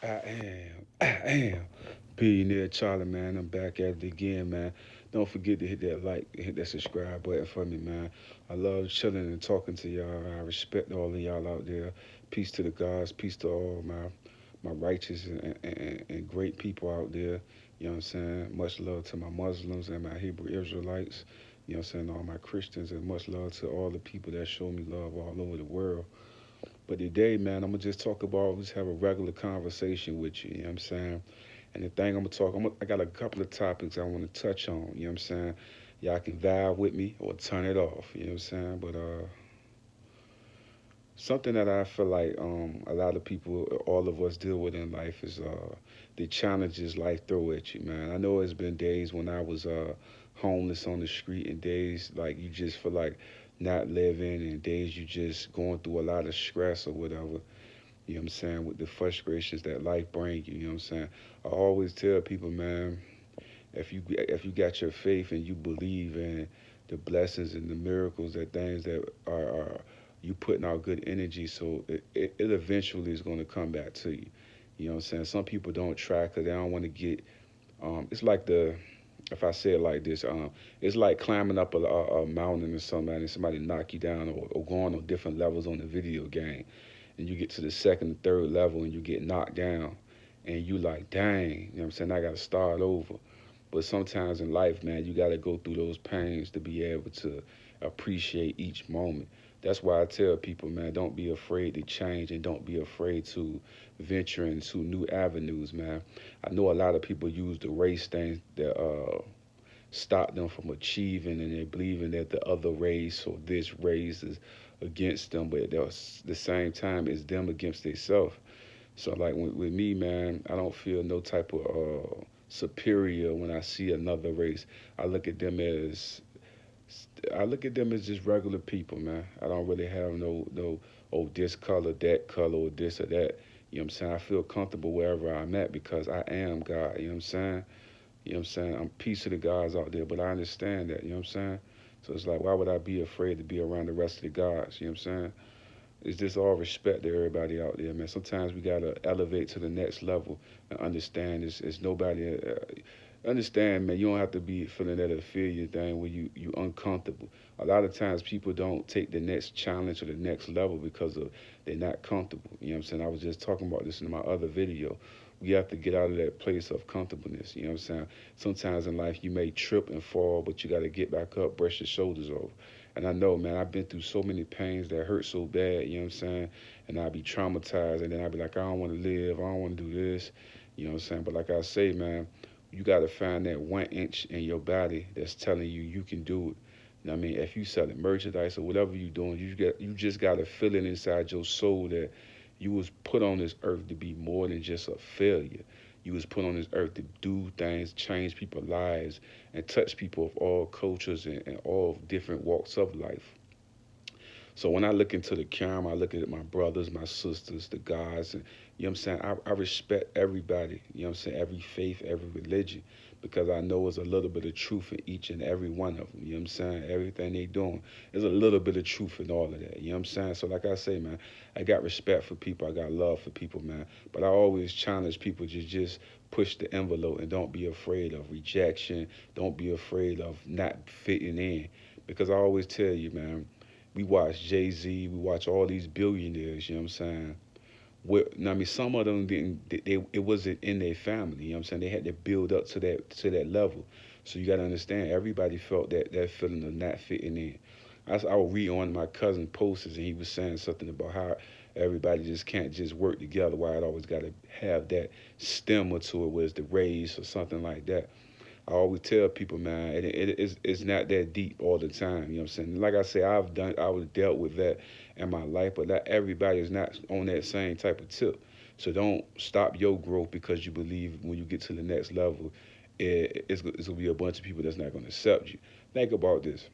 I am Billionaire Charlie, man. I'm back at it again, man. Don't forget to hit that like and hit that subscribe button for me, man. I love chilling and talking to y'all. I respect all of y'all out there. Peace to the gods. Peace to all my righteous and great people out there. You know what I'm saying? Much love to my Muslims and my Hebrew Israelites. You know what I'm saying? All my Christians, and much love to all the people that show me love all over the world. But today, man, I'm gonna just talk about, just have a regular conversation with you. You know what I'm saying? And the thing I got a couple of topics I want to touch on. You know what I'm saying? Y'all can vibe with me or turn it off. You know what I'm saying? But something that I feel like a lot of people, all of us deal with in life is the challenges life throw at you, man. I know it's been days when I was homeless on the street, and days like you just feel like not living, and days you just going through a lot of stress or whatever. You know what I'm saying? With the frustrations that life brings you. You know what I'm saying? I always tell people, man, if you got your faith and you believe in the blessings and the miracles, that things that are you putting out good energy, so it eventually is going to come back to you. You know what I'm saying? Some people don't try because they don't want to get. It's like if I say it like this, it's like climbing up a mountain or something, and somebody knock you down, or going on different levels on the video game, and you get to the second and third level and you get knocked down, and you like, dang, you know what I'm saying? I got to start over. But sometimes in life, man, you got to go through those pains to be able to appreciate each moment. That's why I tell people, man, don't be afraid to change, and don't be afraid to venture into new avenues, man. I know a lot of people use the race thing that stop them from achieving, and they believing that the other race or this race is against them, but at the same time it's them against themselves. So like with me, man, I don't feel no type of superior when I see another race. I look at them as I look at them as just regular people, man. I don't really have no oh, this color or this or that. You know what I'm saying? I feel comfortable wherever I'm at because I am God. You know what I'm saying? You know what I'm saying? I'm peace to the gods out there, but I understand that. You know what I'm saying? So it's like, why would I be afraid to be around the rest of the gods? You know what I'm saying? It's just all respect to everybody out there, man. Sometimes we gotta elevate to the next level and understand it's nobody. Understand, man. You don't have to be feeling that affiliate thing when you uncomfortable. A lot of times people don't take the next challenge or the next level because of they're not comfortable. You know what I'm saying? I was just talking about this in my other video. We have to get out of that place of comfortableness. You know what I'm saying? Sometimes in life you may trip and fall, but you got to get back up, brush your shoulders off. And I know, man, I've been through so many pains that hurt so bad, you know what I'm saying? And I'd be traumatized, and then I'd be like, I don't want to live, I don't want to do this, you know what I'm saying? But like I say, man, you got to find that 1 inch in your body that's telling you you can do it. You know what I mean? If you selling merchandise or whatever you're doing, you just got to feel it inside your soul that you was put on this earth to be more than just a failure. You was put on this earth to do things, change people's lives, and touch people of all cultures and all different walks of life. So when I look into the camera, I look at my brothers, my sisters, the guys, and you know what I'm saying? I respect everybody, you know what I'm saying? Every faith, every religion, because I know there's a little bit of truth in each and every one of them, you know what I'm saying? Everything they doing, there's a little bit of truth in all of that, you know what I'm saying? So like I say, man, I got respect for people, I got love for people, man, but I always challenge people to just push the envelope and don't be afraid of rejection, don't be afraid of not fitting in, because I always tell you, man, we watch Jay Z, we watch all these billionaires, you know what I'm saying? I mean, some of them didn't, it wasn't in their family, you know what I'm saying? They had to build up to that level. So you got to understand, everybody felt that feeling of not fitting in. I would read on my cousin posts, and he was saying something about how everybody just can't just work together, why it always got to have that stemmer to it, where it's the race or something like that. I always tell people, man, it's not that deep all the time. You know what I'm saying? Like I say, I was dealt with that in my life, but not everybody is not on that same type of tip. So don't stop your growth because you believe when you get to the next level, it's gonna be a bunch of people that's not gonna accept you. Think about this: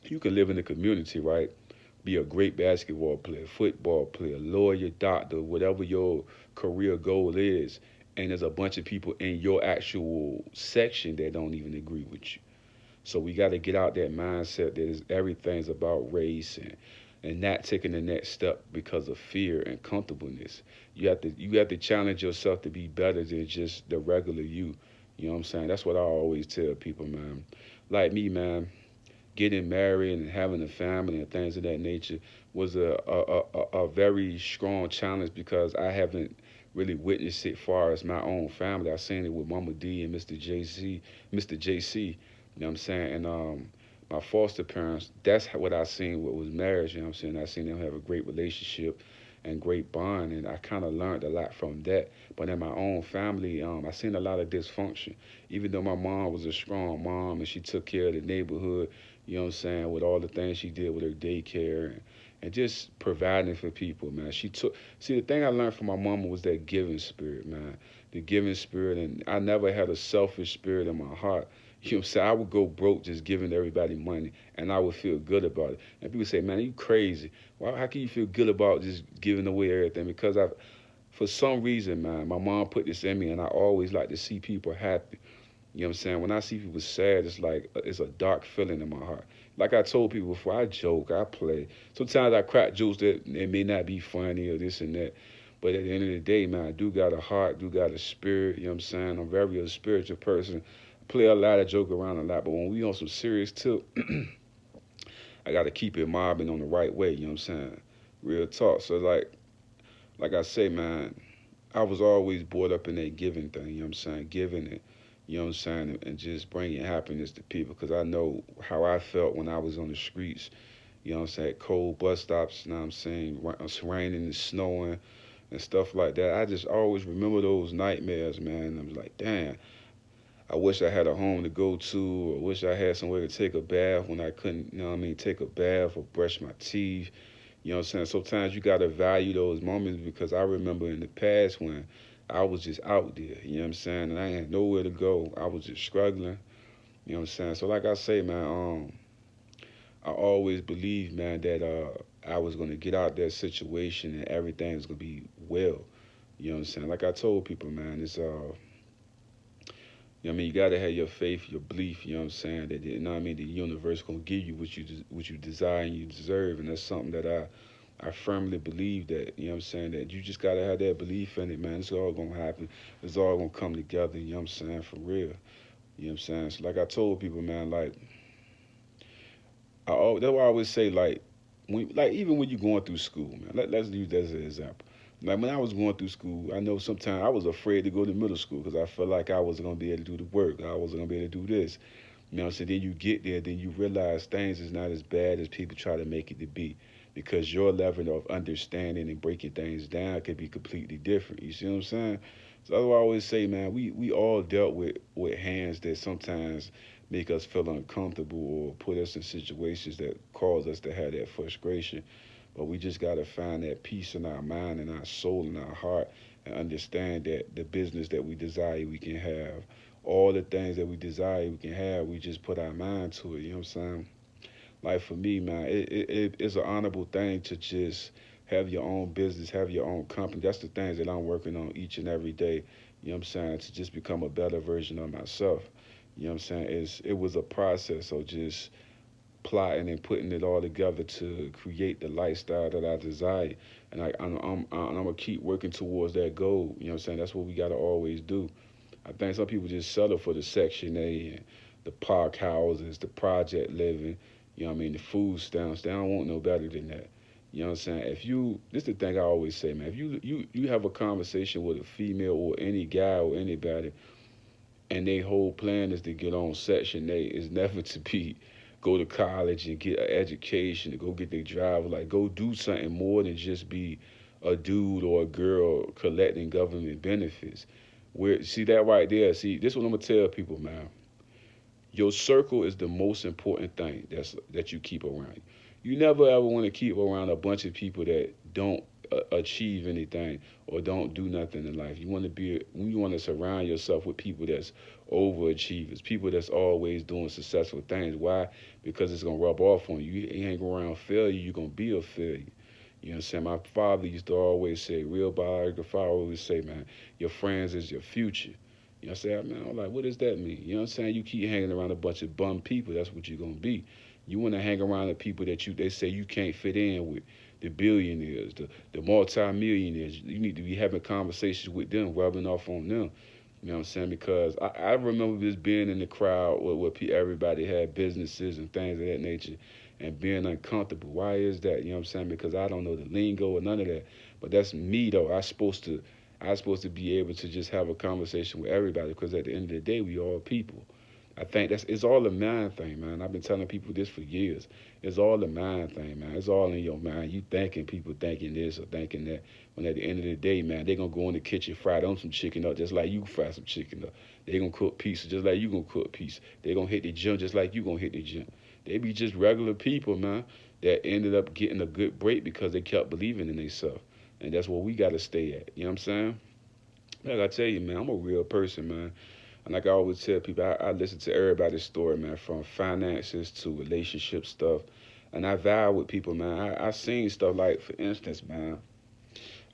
you can live in the community, right? Be a great basketball player, football player, lawyer, doctor, whatever your career goal is, and there's a bunch of people in your actual section that don't even agree with you. So we got to get out that mindset that is everything's about race and not taking the next step because of fear and comfortableness. You have to challenge yourself to be better than just the regular you. You know what I'm saying? That's what I always tell people, man. Like me, man, getting married and having a family and things of that nature was a very strong challenge because I haven't really witnessed it far as my own family. I seen it with Mama D and Mr. JC. You know what I'm saying? And my foster parents, that's what I seen what was marriage. You know what I'm saying? I seen them have a great relationship and great bond, and I kind of learned a lot from that. But in my own family, I seen a lot of dysfunction. Even though my mom was a strong mom and she took care of the neighborhood, you know what I'm saying, with all the things she did with her daycare and just providing for people, man. See, the thing I learned from my mama was that giving spirit, man. The giving spirit, and I never had a selfish spirit in my heart. You know what I'm saying? I would go broke just giving everybody money, and I would feel good about it. And people say, man, you crazy. Well, how can you feel good about just giving away everything? Because for some reason, man, my mom put this in me, and I always like to see people happy. You know what I'm saying? When I see people sad, it's like it's a dark feeling in my heart. Like I told people before, I joke, I play. Sometimes I crack jokes that it may not be funny or this and that. But at the end of the day, man, I do got a heart, do got a spirit. You know what I'm saying? I'm very a spiritual person. I play a lot, I joke around a lot. But when we on some serious tip, I got to keep it mobbing on the right way. You know what I'm saying? Real talk. So like I say, man, I was always brought up in that giving thing, you know what I'm saying? Giving it, you know what I'm saying? And just bringing happiness to people because I know how I felt when I was on the streets, you know what I'm saying? Cold bus stops, you know what I'm saying? It's raining and snowing and stuff like that. I just always remember those nightmares, man. I was like, damn, I wish I had a home to go to, or wish I had somewhere to take a bath when I couldn't, you know what I mean, take a bath or brush my teeth. You know what I'm saying? Sometimes you gotta value those moments because I remember in the past when I was just out there, you know what I'm saying, and I had nowhere to go. I was just struggling, you know what I'm saying? So like I say, man, I always believed, man, that I was gonna get out that situation and everything was gonna be well. You know what I'm saying? Like I told people, man, it's you know what I mean, you gotta have your faith, your belief, you know what I'm saying, that you know what I mean, the universe gonna give you what you desire and you deserve, and that's something that I firmly believe that, you know what I'm saying, that you just gotta have that belief in it, man. It's all gonna happen. It's all gonna come together, you know what I'm saying, for real. You know what I'm saying? So like I told people, man, like that's why I always say like even when you're going through school, man. Let's use that as an example. Like when I was going through school, I know sometimes I was afraid to go to middle school because I felt like I wasn't gonna be able to do the work. I wasn't gonna be able to do this. You know what I'm saying? Then you get there, then you realize things is not as bad as people try to make it to be. Because your level of understanding and breaking things down could be completely different. You see what I'm saying? So that's why I always say, man, we all dealt with hands that sometimes make us feel uncomfortable or put us in situations that cause us to have that frustration. But we just got to find that peace in our mind and our soul and our heart and understand that the business that we desire, we can have. All the things that we desire, we can have. We just put our mind to it. You know what I'm saying? Like for me, man, it's an honorable thing to just have your own business, have your own company. That's the things that I'm working on each and every day. You know what I'm saying? To just become a better version of myself. You know what I'm saying? It was a process of just plotting and putting it all together to create the lifestyle that I desire. And I'm gonna keep working towards that goal. You know what I'm saying? That's what we gotta always do. I think some people just settle for the Section A and the park houses, the project living, you know what I mean, the food stamps. They don't want no better than that. You know what I'm saying? This is the thing I always say, man. If you have a conversation with a female or any guy or anybody, and their whole plan is to get on Section 8, is never to be go to college and get an education, to go get their driver, like go do something more than just be a dude or a girl collecting government benefits. Where see that right there? See, this is what I'm gonna tell people, man. Your circle is the most important thing that you keep around. You never ever want to keep around a bunch of people that don't achieve anything or don't do nothing in life. You want to surround yourself with people that's overachievers, people that's always doing successful things. Why? Because it's gonna rub off on you. You hang around failure, you're gonna be a failure. You know what I'm saying? My father used to always say, real biographer always say, man, your friends is your future. You know what I'm saying? Man, I'm like, what does that mean? You know what I'm saying? You keep hanging around a bunch of bum people, that's what you're gonna be. You want to hang around the people that they say you can't fit in with, the billionaires, the multi-millionaires. You need to be having conversations with them, rubbing off on them. You know what I'm saying? Because I remember just being in the crowd where everybody had businesses and things of that nature and being uncomfortable. Why is that? You know what I'm saying? Because I don't know the lingo or none of that. But that's me though. I supposed to be able to just have a conversation with everybody because at the end of the day, we all people. I think it's all a mind thing, man. I've been telling people this for years. It's all a mind thing, man. It's all in your mind. You thinking people thinking this or thinking that. When at the end of the day, man, they gonna go in the kitchen, fry them some chicken up just like you fry some chicken up. They gonna cook pizza just like you gonna cook pizza. They gonna hit the gym just like you gonna hit the gym. They be just regular people, man, that ended up getting a good break because they kept believing in themselves. And that's where we gotta stay at. You know what I'm saying? Like I tell you, man, I'm a real person, man. And like I always tell people, I listen to everybody's story, man, from finances to relationship stuff. And I vibe with people, man. I seen stuff like, for instance, man,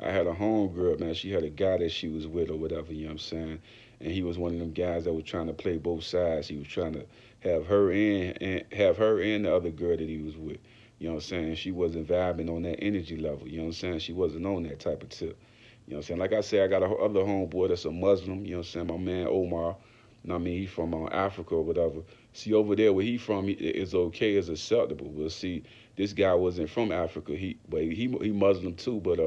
I had a homegirl, man. She had a guy that she was with or whatever, you know what I'm saying? And he was one of them guys that was trying to play both sides. He was trying to have her and the other girl that he was with. You know what I'm saying? She wasn't vibing on that energy level. You know what I'm saying? She wasn't on that type of tip. You know what I'm saying? Like I said, I got a other homeboy that's a Muslim. You know what I'm saying? My man Omar. You know what I mean? He from Africa or whatever. See, over there where he from, it's okay, it's acceptable. But see, this guy wasn't from Africa. He Muslim too. But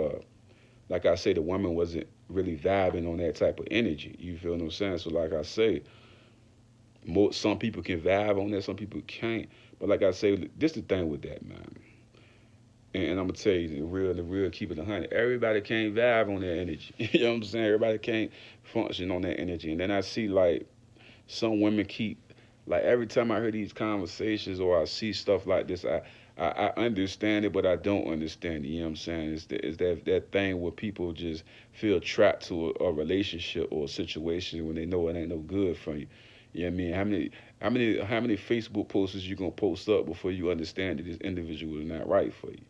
like I say, the woman wasn't really vibing on that type of energy. You feel what I'm saying? So like I say, some people can vibe on that, some people can't. But like I say, this the thing with that, man. And I'm gonna tell you the real, keep it 100. Everybody can't vibe on that energy. You know what I'm saying? Everybody can't function on that energy. And then I see like some women keep, like every time I hear these conversations or I see stuff like this, I understand it, but I don't understand it. You know what I'm saying? It's that thing where people just feel trapped to a relationship or a situation when they know it ain't no good for you. You know what I mean? How many Facebook posts you gonna post up before you understand that this individual is not right for you?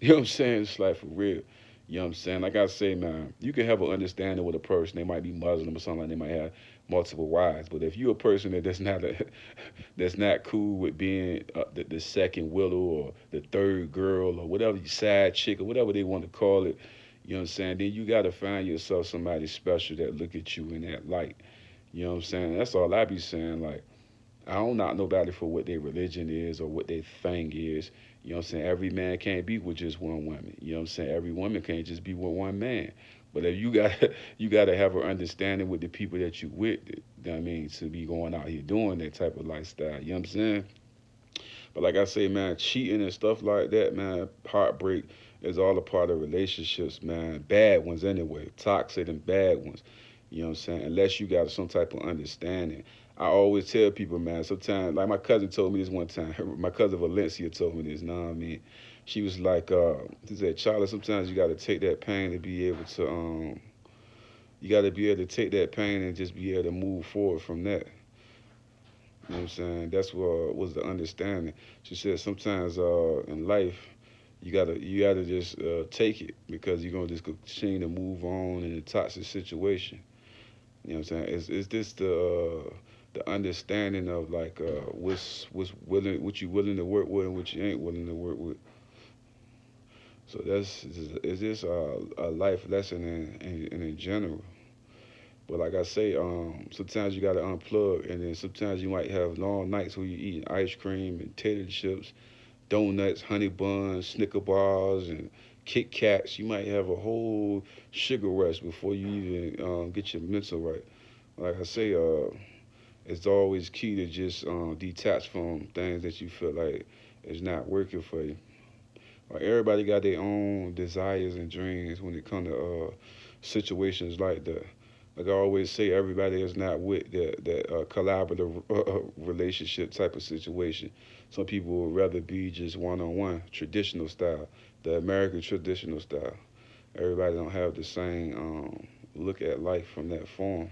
You know what I'm saying? It's like for real. You know what I'm saying? Like I say, man, you can have an understanding with a person. They might be Muslim or something like that. They might have multiple wives. But if you're a person that's not that's not cool with being the second willow or the third girl or whatever, side chick or whatever they want to call it, you know what I'm saying? Then you got to find yourself somebody special that look at you in that light. You know what I'm saying? That's all I be saying. Like, I don't knock nobody for what their religion is or what their thing is. You know what I'm saying? Every man can't be with just one woman. You know what I'm saying? Every woman can't just be with one man. But if you got you gotta have an understanding with the people that you with, you know what I mean, to be going out here doing that type of lifestyle. You know what I'm saying? But like I say, man, cheating and stuff like that, man, heartbreak is all a part of relationships, man. Bad ones anyway, toxic and bad ones. You know what I'm saying? Unless you got some type of understanding. I always tell people, man, sometimes, like my cousin told me this one time, my cousin Valencia told me this, you know what I mean? She was like, she said, Charlie, sometimes you got to take that pain to be able to, you got to be able to take that pain and just be able to move forward from that. You know what I'm saying? That's what was the understanding. She said sometimes in life you gotta just take it because you're gonna just continue to move on in a toxic situation. You know what I'm saying? Is this the understanding of like what's willing, what you willing to work with and what you ain't willing to work with. So that's is this a life lesson in general. But like I say, sometimes you gotta unplug, and then sometimes you might have long nights where you eating ice cream and tater chips, donuts, honey buns, Snicker bars, and Kit Kats. You might have a whole sugar rush before you even get your mental right. Like I say, it's always key to just detach from things that you feel like is not working for you. Everybody got their own desires and dreams when it comes to situations like that. Like I always say, everybody is not with that collaborative relationship type of situation. Some people would rather be just one on one, traditional style, the American traditional style. Everybody don't have the same look at life from that form.